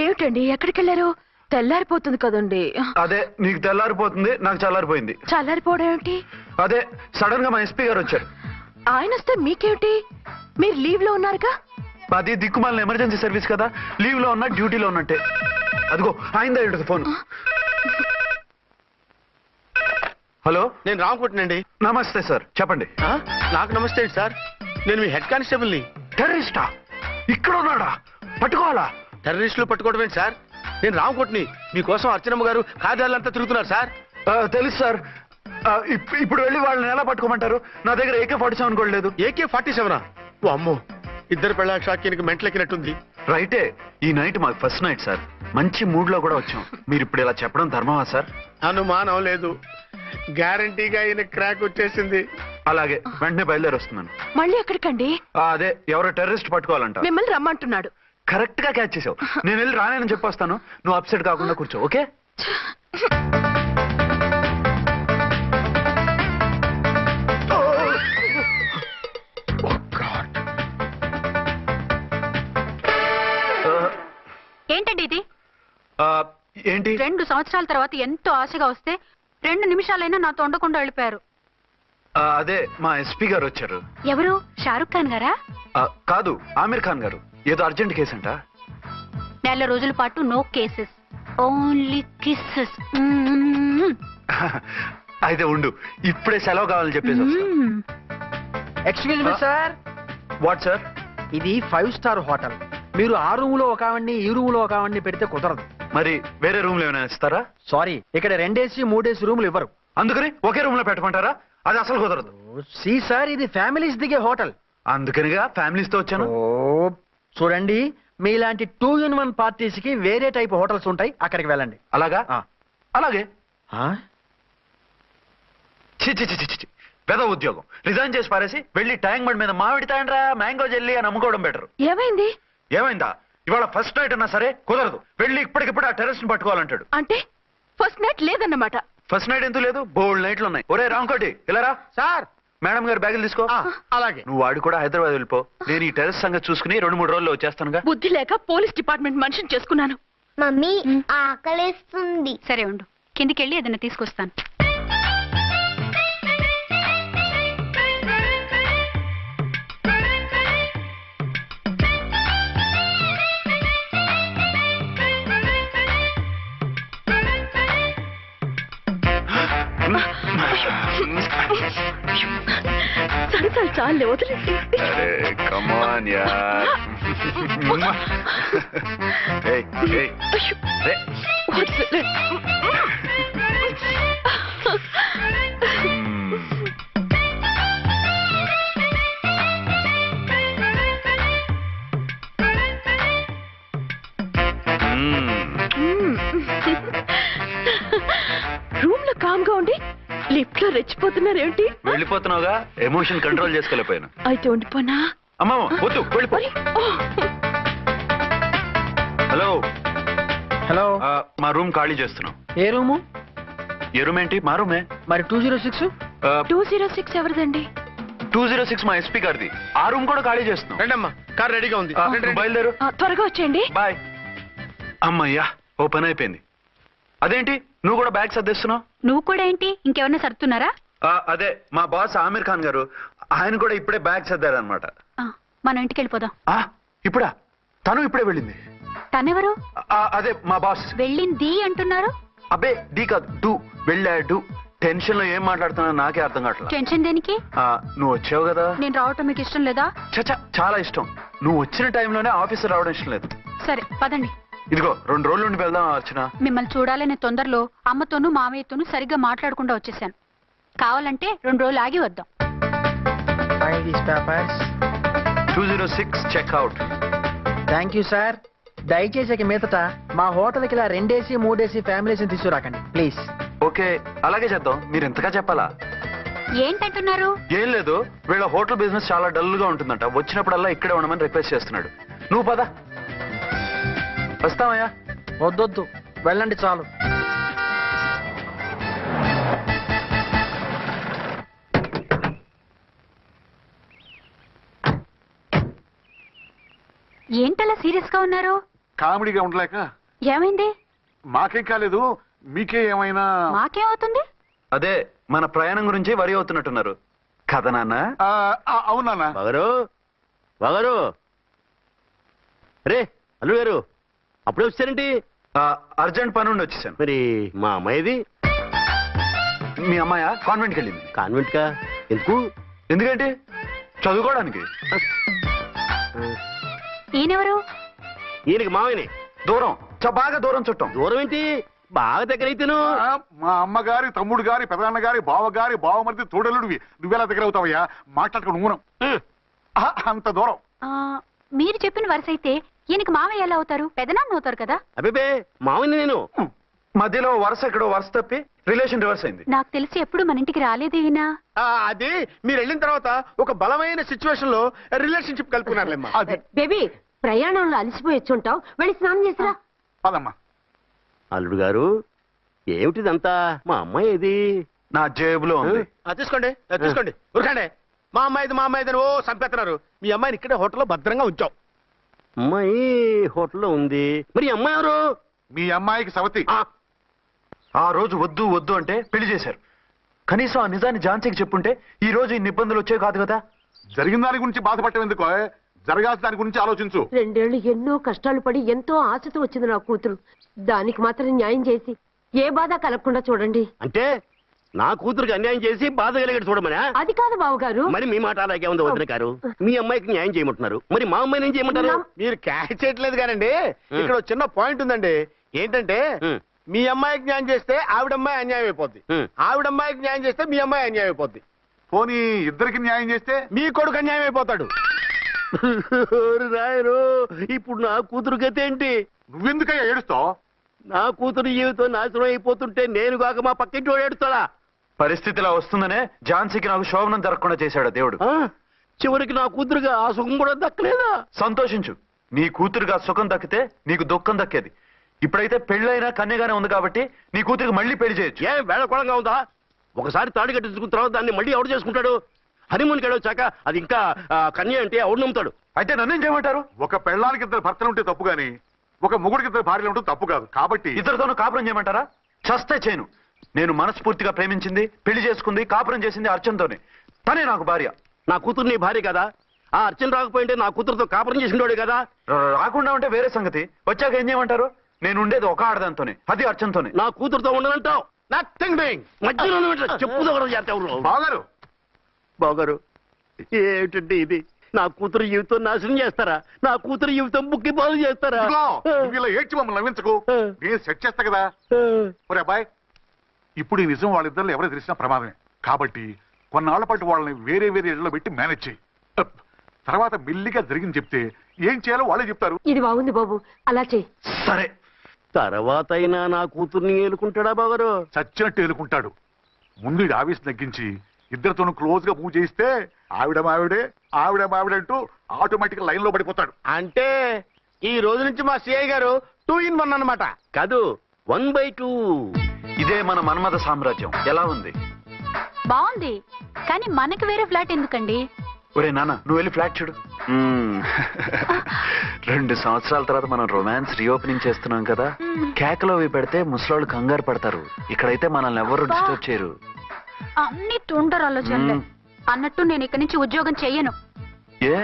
ఏమిటండి ఎక్కడికి వెళ్ళారు? తెల్లారిపోతుంది కదండి. అదే నీకు తెల్లారిపోతుంది, నాకు చల్లారిపోయింది. చల్లారిపోవడం ఏమిటి? అదే సడన్ గా మా ఎస్పీ గారు వచ్చారు. ఆయన వస్తే మీకేమిటి? మీరు లీవ్ లో ఉన్నారుగా. అది దిక్కుమాలిన ఎమర్జెన్సీ సర్వీస్ కదా, లీవ్ లో ఉన్నా డ్యూటీలో ఉన్నట్టే. అదిగో ఆయనదా ఉంటుంది ఫోన్. హలో, నేను రామకుంటునండి. నమస్తే సార్, చెప్పండి. నాకు నమస్తే సార్, నేను మీ హెడ్ కానిస్టేబుల్ని. టెర్రరిస్టా? ఇక్కడ ఉన్నాడా? పట్టుకోవాలా? టెర్రరిస్టులు పట్టుకోవడం ఏంటి సార్? నేను రామకోట్ని. మీకోసం అర్చనమ్మ గారు కార్యాలయంతా తిరుగుతున్నారు సార్. తెలుసు సార్. ఇప్పుడు వెళ్ళి వాళ్ళని ఎలా పట్టుకోమంటారు? నా దగ్గర AK-47 కూడా లేదు. AK-47? ఓ అమ్మో, ఇద్దరు పెళ్ళ షాకీనికి మెంట్లెక్కినట్టుంది. రైటే, ఈ నైట్ మాకు ఫస్ట్ నైట్ సార్. మంచి మూడ్ లో కూడా వచ్చాం. మీరు ఇప్పుడు ఇలా చెప్పడం ధర్మమా సార్? అనుమానం లేదు, గ్యారంటీగా ఈయన క్రాక్ వచ్చేసింది. అలాగే, వెంటనే బయలుదేరి వస్తున్నాను. మళ్ళీ ఎక్కడికండి? అదే ఎవరో టెర్రరిస్ట్ పట్టుకోవాలంట. మిమ్మల్ని రమ్మంటున్నాడు. కరెక్ట్ గా క్యాచ్ చేసావు. నేను వెళ్ళి రానని చెప్పొస్తాను, నువ్వు అప్సెట్ కాకుండా కూర్చో. ఓకే? ఏంటండి ఇది? ఏంటి? 2 సంవత్సరాల తర్వాత ఎంతో ఆశగా వస్తే 2 నిమిషాలైనా నాతో ఉండకుండా వెళ్ళిపోయారు. అదే మా ఎస్పీ గారు వచ్చారు. ఎవరు? షారుఖ్ ఖాన్ గారా? కాదు, ఆమీర్ ఖాన్ గారు. ఏదో అర్జెంట్ కేసు అంట. 4 రోజుల పాటు నో కేసెస్, ఓన్లీ కిస్సెస్. అయితే ఉండు, ఇప్పుడే సెలవు కావాలని చెప్పేసి. Excuse me sir. What sir? ఇది 5 స్టార్ హోటల్. మీరు ఆ రూమ్ లో ఒక ఆవిడ్ని, ఈ రూమ్ లో ఒక ఆవిడ్ని పెడితే కుదరదు. మరి వేరే రూమ్ లో ఏమైనా ఇస్తారా? సారీ, ఇక్కడ 2 AC 3 AC రూములు ఇవ్వరు. అందుకని ఒకే రూమ్ లో పెట్టమంటారా? అది అసలు కుదరదు. సి సార్, ఇది ఫ్యామిలీస్ దిగే హోటల్. అందుకనిగా ఫ్యామిలీస్ తో వచ్చాను. చూడండి, మీలాంటి 2-in-1 పార్టీస్ కి వేరే టైప్ హోటల్స్ ఉంటాయి, అక్కడికి వెళ్ళండి. అలాగా? అలాగే. పెద్ద ఉద్యోగం రిజైన్ చేసి పారేసి వెళ్ళి ట్యాంక్ బండ్ మీద మామిడి తాండ్రా మ్యాంగో జెల్లీ అని అమ్ముకోవడం బెటర్. ఏమైంది? ఏమైందా? ఇవాళ ఫస్ట్ నైట్ అన్నా సరే కుదరదు. వెళ్ళి ఇప్పటికిప్పుడు ఆ టెర్రరిస్ట్ ని పట్టుకోవాలంటాడు. అంటే ఫస్ట్ నైట్ లేదన్నమాట. ఫస్ట్ నైట్ ఎందుకు లేదు? బోల్డ్ నైట్లు ఉన్నాయి. ఒరే రాంకోటి, ఇలారా. సార్, మేడం గారు బ్యాగులు తీసుకో. అలాగే. నువ్వు వాడు కూడా హైదరాబాద్ వెళ్ళిపో. నేను ఈ టెర్రరిస్ట్ సంగతి చూసుకుని 2-3 రోజుల్లో వచ్చేస్తానుగా. బుద్ధి లేక పోలీస్ డిపార్ట్మెంట్ మనిషిని చేసుకున్నాను. మమ్మీ ఆకలేస్తుంది. సరే ఉండు, కిందికెళ్ళి ఏదైనా తీసుకొస్తాను. సరే సరే, చాలే, వదిలేసి. అరే కమాన్ యార్. ఏయ్ ఏయ్ రే. వదిలే. రూమ్ లో కామ్ గా ఉండి లిఫ్ట్ లో రెచ్చిపోతున్నారు ఏమిటి? వెళ్ళిపోతున్నావుగా, ఎమోషన్ కంట్రోల్ చేసుకోలేకపోయాను. అయితే ఉండిపోనా? అమ్మా వద్దు, వెళ్ళిపో. హలో హలో, మా రూమ్ ఖాళీ చేస్తున్నాం. ఏ రూము? ఏ రూమ్ ఏంటి? మా రూమే. మరి 206? 206 ఎవరిదండి? 206 మా ఎస్పీ గారిది. ఆ రూమ్ కూడా ఖాళీ చేస్తున్నాం. రండమ్మా, కార్ రెడీగా ఉంది. బయలుదేరు. త్వరగా వచ్చేయండి. బాయ్. అమ్మయ్యా, ఓ పని అయిపోయింది. అదేంటి నువ్వు కూడా బ్యాగ్ సర్దేస్తున్నావు? నువ్వు కూడా ఏంటి, ఇంకెవరన్నా సర్దుతున్నారా? అదే మా బాస్ ఆమీర్ ఖాన్ గారు, ఆయన కూడా ఇప్పుడే బ్యాగ్ సర్దారనమాట. మనం ఇంటికి వెళ్ళిపోదాం. ఇప్పుడా? తను ఇప్పుడే వెళ్ళింది. తనెవరు? అదే మా బాస్. వెళ్ళింది అంటున్నారు. అబ్బే డీ కాదు, డూ. వెళ్ళాడు. టెన్షన్ లో ఏం మాట్లాడుతున్నా నాకే అర్థం కావట్లేదు. టెన్షన్ దేనికి? నువ్వు వచ్చావు కదా. నేను రావటం మీకు ఇష్టం లేదా? చచ్చా, చాలా ఇష్టం. నువ్వు వచ్చిన టైంలోనే ఆఫీసర్ రావడం ఇష్టం లేదు. సరే పదండి. ఇదిగో 2 రోజుల నుండి వెళ్దాం అర్చన. మిమ్మల్ని చూడాలనే తొందరలో అమ్మతోనూ మామయ్యతోనూ సరిగ్గా మాట్లాడకుండా వచ్చేసాను. కావాలంటే 2 రోజులు ఆగి వద్దాం. 206 చెక్అవుట్. Thank you sir. దయచేసి ఇక మీదట మా హోటల్కి ఇలా 2 AC 3 AC ఫ్యామిలీస్ తీసుకురాకండి ప్లీజ్. ఓకే, అలాగే చేద్దాం. మీరు ఎంతగా చెప్పాలా? ఏంటంటున్నారు? ఏం లేదు, వీళ్ళ హోటల్ బిజినెస్ చాలా డల్ గా ఉంటుందంట. వచ్చినప్పుడల్లా ఇక్కడే ఉండమని రిక్వెస్ట్ చేస్తున్నాడు. నువ్వు పద. వస్తామయ్యా. వద్దొద్దు, వెళ్ళండి చాలు. ఏంటలా సీరియస్ గా ఉన్నారు? కామెడీగా ఉండలేక. ఏమైంది? మాకేం కాలేదు, మీకే ఏమైనా? మాకేమవుతుంది? అదే మన ప్రయాణం గురించి వరి అవుతున్నట్టున్నారు కదా నాన్న? అవునా బాగారు రే అల్లుడు గారు, అప్పుడే వచ్చారేంటి? అర్జెంట్ పని ఉండి వచ్చేసాను. మరి మా అమ్మాయిది? మీ అమ్మాయ కాన్వెంట్కి వెళ్ళింది. కాన్వెంట్ కా? ఎందుకు? ఎందుకంటే చదువుకోవడానికి. ఈయనెవరు? ఈయనకి మావయ్యనే. దూరం, బాగా దూరం చుట్టాం. దూరం ఏంటి, బాగా దగ్గర అయితేను. మా అమ్మగారి, తమ్ముడు గారి, పెదనాన్న గారి, బావగారి, బావమరిది, తోడలుడివి. నువ్వెలా దగ్గర అవుతావయ్యా? మాట్లాడుకుని ఊనం. అంత దూరం. మీరు చెప్పిన వరుస అయితే ఈయనకి మావయ్య ఎలా అవుతారు? పెదనాన్న అవుతారు కదా. అబ్బే మావయ్య నేను. మధ్యలో వరుస ఎక్కడో వరుస తప్పి రిలేషన్ రివర్స్ అయింది. నాకు తెలిసి ఎప్పుడు మన ఇంటికి రాలేదు ఈయన. అది మీరు వెళ్ళిన తర్వాత ఒక బలమైన సిచ్యువేషన్ లో రిలేషన్షిప్ కలుపుకున్నారులేమ్మా. బేబీ, ప్రయాణంలో అలసిపోయి వచ్చుంటావు, వెళ్ళి స్నానం చేసిరా. పదమ్మా. అల్లుడు గారు, ఏమిటిదంతా? మా అమ్మాయి ఏది? నా జేబులో ఉంది. తీసుకోండి తీసుకోండి, ఉరకండి. మా అమ్మాయిది ఓ చంపేస్తున్నారు. మీ అమ్మాయిని ఇక్కడే హోటల్లో భద్రంగా ఉంచాం. అమ్మాయి హోటల్లో ఉంది. మరి అమ్మాయి ఎవరు? మీ అమ్మాయికి సవతి. ఆ రోజు వద్దు వద్దు అంటే పెళ్లి చేశారు. కనీసం ఆ నిజాన్ని ఝాన్సీకి చెప్పుంటే ఈ రోజు ఇన్ని ఇబ్బందులు వచ్చే కాదు కదా. జరిగిన దాని గురించి బాధపడటం ఎందుకో, జరగాల్సిన దాని గురించి ఆలోచించు. 2 ఏళ్లు ఎన్నో కష్టాలు పడి ఎంతో ఆశతో వచ్చింది నా కూతురు. దానికి మాత్రం న్యాయం చేసి ఏ బాధ కలగకుండా చూడండి. అంటే నా కూతురికి అన్యాయం చేసి బాధ కలిగేది చూడమనా? అది కాదు బావగారు. మరి మీ మాట అలాగే ఉంది వదిన గారు. మీ అమ్మాయికి న్యాయం చేయమంటున్నారు, మరి మా అమ్మాయిని ఏం చేయమంటారు? మీరు క్యాచ్ చేయట్లేదు కానండి. ఇక్కడ ఒక చిన్న పాయింట్ ఉందండి. ఏంటంటే మీ అమ్మాయికి న్యాయం చేస్తే ఆవిడమ్మాయి అన్యాయం అయిపోద్ది, ఆవిడమ్మాయికి న్యాయం చేస్తే మీ అమ్మాయి అన్యాయం అయిపోద్ది. పోనీ ఇద్దరికి న్యాయం చేస్తే మీ కొడుకు అన్యాయం అయిపోతాడు. రాయరు, ఇప్పుడు నా కూతురు గతి ఏంటి? నువ్వెందుకయ్యా ఏడుస్తావు? నా కూతురు జీవితం నాశనం అయిపోతుంటే నేను కాక మా పక్కింటి వాడు ఏడుస్తాడా? పరిస్థితిలా వస్తుందనే ఝాన్సీకి నాకు శోభనం జరగకుండా చేశాడు దేవుడు. చివరికి నా కూతురుగా ఆ సుఖం కూడా దక్కలేదా? సంతోషించు, నీ కూతురుగా సుఖం దక్కితే నీకు దుఃఖం దక్కేది. ఇప్పుడైతే పెళ్ళైనా కన్యగానే ఉంది కాబట్టి నీ కూతురికి మళ్ళీ పెళ్లి చేయొచ్చు. ఏం వేళకోళంగా ఉందా? ఒకసారి తాడు కట్టించుకున్న తర్వాత దాన్ని మళ్ళీ ఎవడు చేసుకుంటాడు? హనీమూన్కి వెళ్ళొచ్చాక అది ఇంకా కన్య అంటే ఎవడు నమ్ముతాడు? అయితే నన్నేం చేయమంటారు? ఒక పెళ్ళానికి 2 భర్తలు ఉంటే తప్పు గాని ఒక మొగుడికి 2 భార్యలు ఉంటే తప్పు కాదు. కాబట్టి ఇద్దరితోనూ కాపురం చేయమంటారా? చస్తే చేయను. నేను మనస్ఫూర్తిగా ప్రేమించింది, పెళ్లి చేసుకుంది, కాపురం చేసింది అర్చనతోనే. తనే నాకు భార్య. నా కూతురు నీ భార్య కదా? ఆ అర్చన రాకపోయింటే నా కూతురుతో కాపురం చేసినోడే కదా? రాకుండా ఉంటే వేరే సంగతి. వచ్చాక ఏం చేయమంటారు? నేను ఉండేది ఒక ఆడదాంతోనే, అది అర్చనతోనే. నా కూతురుతో ఉండనంటావు? Nothing doing. మధ్యలో చెప్పుదో కూడా చేస్తావు. బాగారు బాగారు, ఏమిటంటే ఇది? నా కూతురు జీవితం నాశనం చేస్తారా? నా కూతురు జీవితం బుక్కి బాగు చేస్తారా? ఇలా ఏడ్చి మమ్మల్ని నవ్వించకు, నేను సెట్ చేస్తా కదా. ఒరే అబ్బాయి, ఇప్పుడు ఈ నిజం వాళ్ళిద్దరు ఎవరో తెలిసినా ప్రమాదమే. కాబట్టి కొన్నాళ్ల పాటు వాళ్ళని వేరే వేరే ఇళ్లలో పెట్టి మేనేజ్ చేయి. తర్వాత మెల్లిగా జరిగింది చెప్తే ఏం చేయాలో వాళ్ళే చెప్తారు. ఇది బాగుంది బాబు, అలా చెయ్యి. సరే, తర్వాత అయినా నా కూతుర్ని ఏలుకుంటాడా బాగారు? చచ్చినట్టు ఏలుకుంటాడు. ముందు ఈ ఆవేశం తగ్గించి ఇద్దరితోనూ క్లోజ్ గా మూవ్ చేయిస్తే ఆవిడ మావిడే అంటూ ఆటోమేటిక్ లైన్ లో పడిపోతాడు. అంటే ఈ రోజు నుంచి మా సిఐ గారు 2 in 1 అన్నమాట. కాదు, 1/2. ఇదే మన మన్మథ సామ్రాజ్యం. ఎలా ఉంది? బాగుంది, కానీ మనకి వేరే ఫ్లాట్ ఎందుకండి? ఒరే నాన్న, నువ్వు వెళ్ళి ఫ్లాట్ చూడు. 2 సంవత్సరాల తర్వాత మనం రొమాన్స్ రీఓపెనింగ్ చేస్తున్నాం కదా. కేకలో అవి పెడితే ముసలోళ్ళు కంగారు పడతారు. ఇక్కడైతే మనల్ని ఎవరు డిస్టర్బ్ చేయరు. అన్ని తొందర ఆలోచనలే. అన్నట్టు నేను ఇక్కడి నుంచి ఉద్యోగం చెయ్యను. ఏ?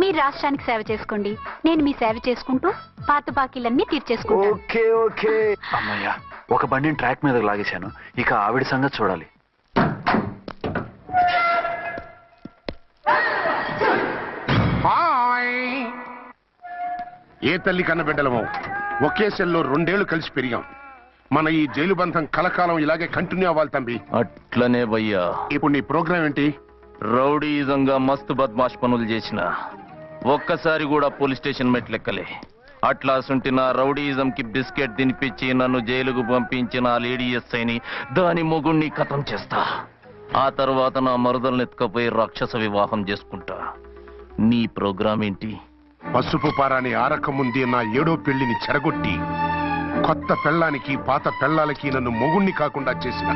మీరు రాష్ట్రానికి సేవ చేసుకోండి, నేను మీ సేవ చేసుకుంటూ పాత బాకీలన్నీ తీర్చేసుకుంటాను. Okay okay. అమ్మయ్యా, ఒక బండిని ట్రాక్ మీద లాగేశాను. ఇక ఆవిడ సంగతి చూడాలి. ఏ తల్లి కన్న బిడ్డలమో ఒకే సెల్లో 2 ఏళ్లు కలిసి పెరిగాం. మన ఈ జైలు బంధం కలకాలం ఇలాగే కంటిన్యూ అవ్వాలి తంబి. అట్లనే భయ్యా. ఇప్పుడు నీ ప్రోగ్రామ్ ఏంటి? రౌడీజంగా మస్తు బద్మాష్ పనులు చేసిన ఒక్కసారి కూడా పోలీస్ స్టేషన్ మెట్లెక్కలే. అట్లా సుంటి నా రౌడీజం కి బిస్కెట్ తినిపించి నన్ను జైలుకు పంపించిన లేడీ ఎస్ఐని, దాని మొగుణ్ణి ఖతం చేస్తా. ఆ తర్వాత నా మరుదల్ని ఎత్తుకపోయి రాక్షస వివాహం చేసుకుంటా. నీ ప్రోగ్రామ్ ఏంటి? పసుపు పారాని ఆరక ముందే నా 7వ పెళ్లిని చెడగొట్టి కొత్త పెళ్ళానికి పాత పెళ్ళాలకి నన్ను మొగుణ్ణి కాకుండా చేసిన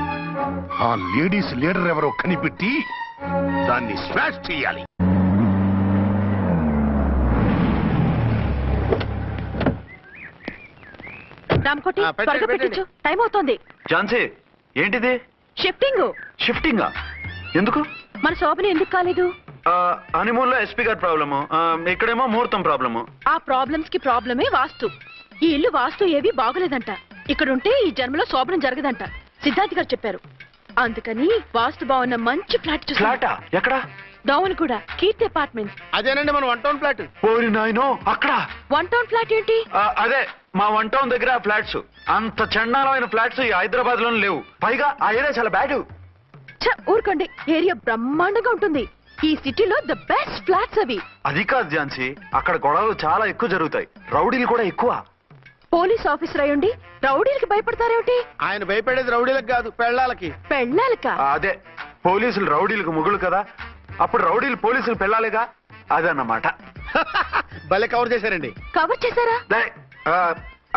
ఆ లేడీస్ లీడర్ ఎవరో కనిపెట్టి దాన్ని స్మాష్ చేయాలి. రామకోటి త్వరగా పెట్టించు, టైం అవుతోంది. ఝాన్సీ ఏంటిది? షిఫ్టింగా? ఎందుకు? మన శోభని ఎందుకు కాలేదు? హనీమూన్ లో ఎస్పీ గారి ప్రాబ్లము, ఇక్కడేమో ముహూర్తం ప్రాబ్లము. ఆ ప్రాబ్లమ్స్ కి ప్రాబ్లమే వాస్తు. ఈ ఇల్లు వాస్తు ఏవి బాగోలేదంట. ఇక్కడుంటే ఈ జన్మలో శోభనం జరగదంట సిద్ధార్థ్ గారు చెప్పారు. అందుకని వాస్తు బాగున్న మంచి ఫ్లాట్ ఫ్లాటా? ఎక్కడ? డౌన్ కూడా కీర్తి అపార్ట్మెంట్. అదేనండి మన 1 టౌన్ ఫ్లాట్. ఓరి నాయనో, అక్కడ 1 టౌన్ ఫ్లాట్ ఏంటి? అదే మా 1 టౌన్ దగ్గర ఫ్లాట్స్. అంత చండాలమైన ఫ్లాట్స్ ఈ హైదరాబాద్ లోనే లేవు. పైగా ఆ ఏరియా చాలా బ్యాడ్. ఊరుకోండి, ఏరియా బ్రహ్మాండంగా ఉంటుంది. ఈ సిటీలో ద బెస్ట్ ఫ్లాట్స్ అవి. అది కాదు ఝాన్సీ, అక్కడ గొడవలు చాలా ఎక్కువ జరుగుతాయి, రౌడీలు కూడా ఎక్కువ. పోలీస్ ఆఫీసర్ అయ్యుండి రౌడీలకి భయపడతారేమిటి? ఆయన భయపడేది రౌడీలకు కాదు, పెళ్ళాలకి. పెళ్ళాలకా? అదే, పోలీసులు రౌడీలకు మొగులు కదా, అప్పుడు రౌడీలు పోలీసులు పెళ్ళాలిగా, అదన్నమాట. భలే కవర్ చేశారండి. కవర్ చేశారా?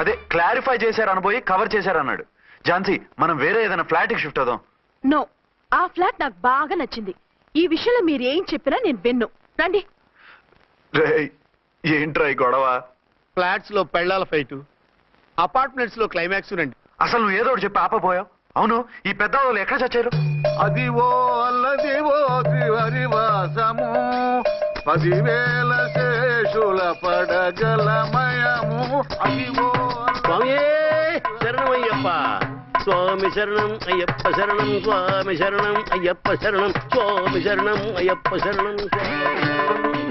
అదే క్లారిఫై చేశారు అనబోయి కవర్ చేశారు అన్నాడు. ఝాన్సీ, మనం వేరే ఏదైనా ఫ్లాట్ కి షిఫ్ట్ అవుదాం. నో, ఆ ఫ్లాట్ నాకు బాగా నచ్చింది. ఈ విషయంలో మీరు ఏం చెప్పినా నేను విన్ను. రండి. ఏంట్రా ఈ గొడవ? ఫ్లాట్స్ లో పెళ్ళాల ఫైట్, అపార్ట్మెంట్స్ లో క్లైమాక్స్ రండి. అసలు నువ్వు ఏదో ఒకటి చెప్పి ఆపపోయావు. అవును, ఈ పెద్ద వాళ్ళు ఎక్కడ చచ్చారు? అదివో అల్లదివో త్రివరివాసము 10,000 శేషుల పడగలమయము. అదివో స్వామి శరణమయ్యప్ప, స్వామి శరణం అయ్యప్ప శరణం, స్వామి శరణం అయ్యప్ప శరణం, స్వామి శరణం అయ్యప్ప శరణం.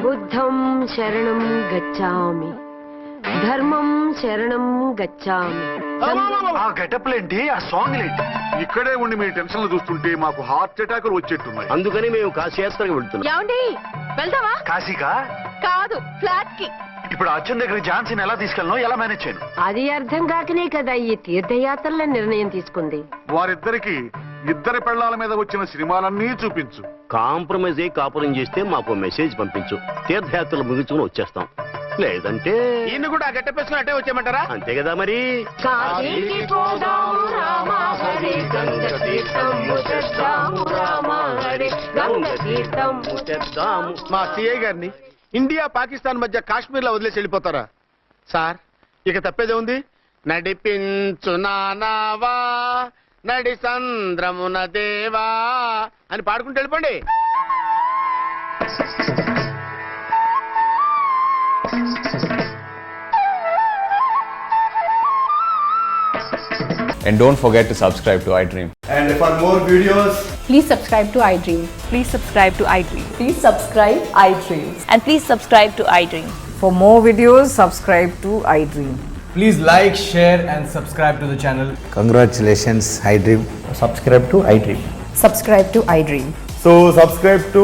బుద్ధం శరణం గచ్చామి, ధర్మం శరణం గచ్చామి. ఆ గెటప్లేంటి, ఆ సాంగ్ ఏంటి? ఇక్కడే ఉండి మీ టెన్షన్లు చూస్తుంటే మాకు హార్ట్ అటాకులు వచ్చేట్టున్నాయి. అందుకని మేము కాశీయాత్రకు వెళ్తున్నాం. ఏమండి, వెళ్దామా? కాశీకా? కాదు, ఫ్లాట్ కి. ఇప్పుడు అర్జున్ దగ్గర ఝాన్సీని ఎలా తీసుకెళ్ళను, ఎలా మేనేజ్ చేయను? అది అర్థం కాకనే కదా ఈ తీర్థయాత్రల నిర్ణయం తీసుకుంది. వారిద్దరికి ఇద్దరి పెళ్ళాల మీద వచ్చిన సినిమాలన్నీ చూపించు. కాంప్రమైజ్ అయ్యి కాపురం చేస్తే మాకు మెసేజ్ పంపించు, తీర్థయాత్రలు ముగించుకుని వచ్చేస్తాం. లేదంటే ఈయన కూడా గట్టెప్పేసుకుని అట్టే వచ్చేయమంటారా? అంతే కదా మరి. కాశీకి పోదాము రామ హరి, గంగ తీర్థము తెద్దాము రామ హరి, గంగ తీర్థము తెద్దాము. మా సిఐ గారిని ఇండియా పాకిస్తాన్ మధ్య కాశ్మీర్ లో వదిలేసి వెళ్ళిపోతారా సార్? ఇక తప్పేదే ఉంది. నడిపించు నానావా నడి సంద్రమున దేవా అని పాడుకుంటూ వెళ్ళిపోండి. And don't forget to subscribe to iDream. And for more videos, please subscribe to iDream. Please subscribe to iDream. Please subscribe iDream. And please subscribe to iDream. For more videos, subscribe to iDream. please like, share and subscribe to the channel. Congratulations, iDream. Subscribe to iDream. Subscribe to iDream. So subscribe to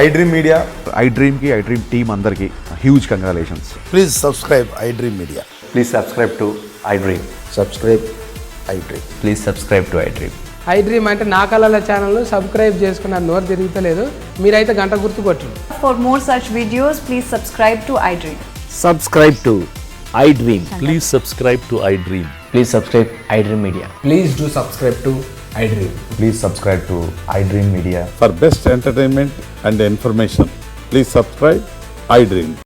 iDream Media. iDream ki iDream team andarki huge congratulations. Please subscribe iDream Media. Please subscribe to iDream. Subscribe iDream. Please subscribe to iDream. iDream అంటే నా కళల channel subscribe చేసుకున్న నోరు తిరుగుతలేదు, మీరైతే గంట గుర్తు కొట్టండి. For more such videos, please subscribe to iDream. Subscribe to iDream. Please subscribe to iDream. Please subscribe iDream Media. Please do subscribe to iDream. Please subscribe to iDream Media. For best entertainment and information, please subscribe iDream.